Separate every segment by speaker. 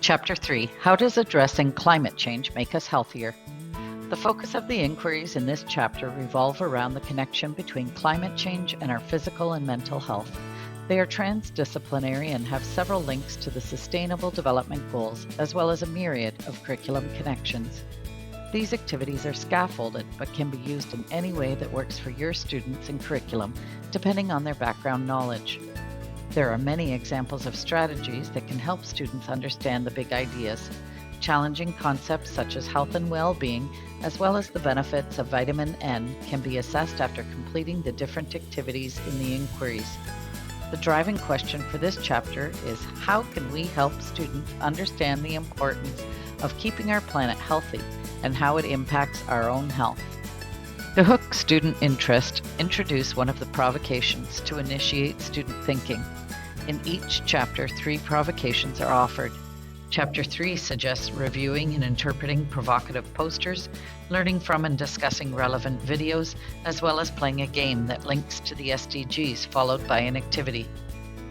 Speaker 1: Chapter 3, How does addressing climate change make us healthier? The focus of the inquiries in this chapter revolve around the connection between climate change and our physical and mental health. They are transdisciplinary and have several links to the Sustainable Development Goals, as well as a myriad of curriculum connections. These activities are scaffolded, but can be used in any way that works for your students and curriculum, depending on their background knowledge. There are many examples of strategies that can help students understand the big ideas. Challenging concepts such as health and well-being, as well as the benefits of vitamin N, can be assessed after completing the different activities in the inquiries. The driving question for this chapter is, how can we help students understand the importance of keeping our planet healthy and how it impacts our own health? To hook student interest, introduce one of the provocations to initiate student thinking. In each chapter, 3 provocations are offered. Chapter 3 suggests reviewing and interpreting provocative posters, learning from and discussing relevant videos, as well as playing a game that links to the SDGs followed by an activity.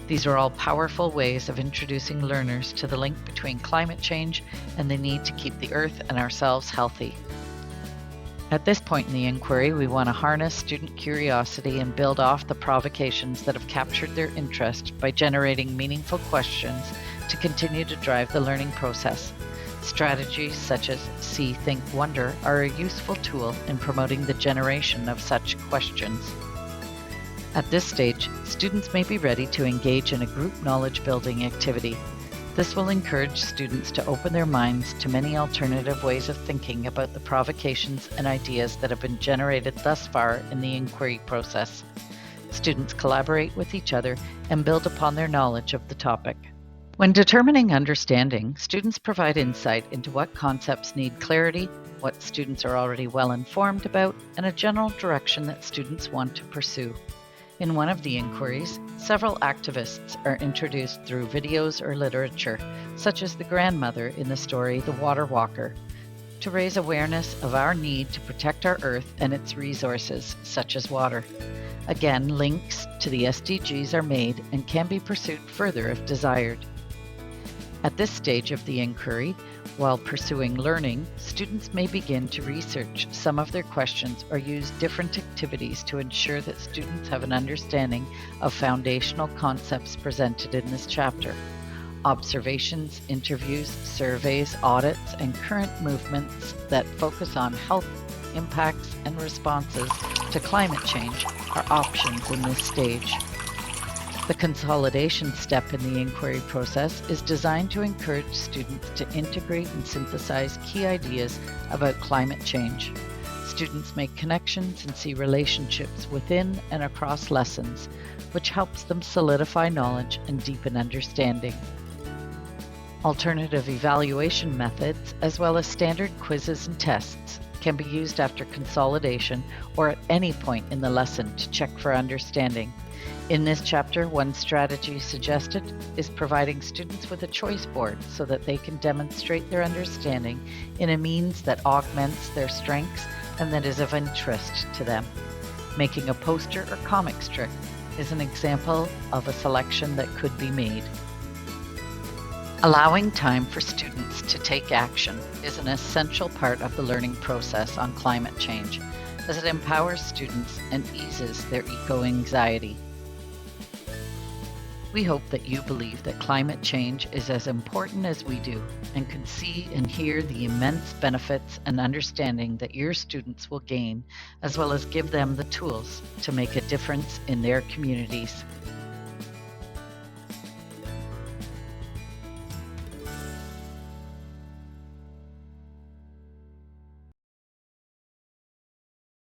Speaker 1: These are all powerful ways of introducing learners to the link between climate change and the need to keep the Earth and ourselves healthy. At this point in the inquiry, we want to harness student curiosity and build off the provocations that have captured their interest by generating meaningful questions to continue to drive the learning process. Strategies such as See, Think, Wonder are a useful tool in promoting the generation of such questions. At this stage, students may be ready to engage in a group knowledge building activity. This will encourage students to open their minds to many alternative ways of thinking about the provocations and ideas that have been generated thus far in the inquiry process. Students collaborate with each other and build upon their knowledge of the topic. When determining understanding, students provide insight into what concepts need clarity, what students are already well informed about, and a general direction that students want to pursue. In one of the inquiries, several activists are introduced through videos or literature, such as the grandmother in the story The Water Walker, to raise awareness of our need to protect our Earth and its resources, such as water. Again, links to the SDGs are made and can be pursued further if desired. At this stage of the inquiry, while pursuing learning, students may begin to research some of their questions or use different activities to ensure that students have an understanding of foundational concepts presented in this chapter. Observations, interviews, surveys, audits, and current movements that focus on health impacts and responses to climate change are options in this stage. The consolidation step in the inquiry process is designed to encourage students to integrate and synthesize key ideas about climate change. Students make connections and see relationships within and across lessons, which helps them solidify knowledge and deepen understanding. Alternative evaluation methods, as well as standard quizzes and tests, can be used after consolidation or at any point in the lesson to check for understanding. In this chapter, one strategy suggested is providing students with a choice board so that they can demonstrate their understanding in a means that augments their strengths and that is of interest to them. Making a poster or comic strip is an example of a selection that could be made. Allowing time for students to take action is an essential part of the learning process on climate change, as it empowers students and eases their eco-anxiety. We hope that you believe that climate change is as important as we do and can see and hear the immense benefits and understanding that your students will gain, as well as give them the tools to make a difference in their communities.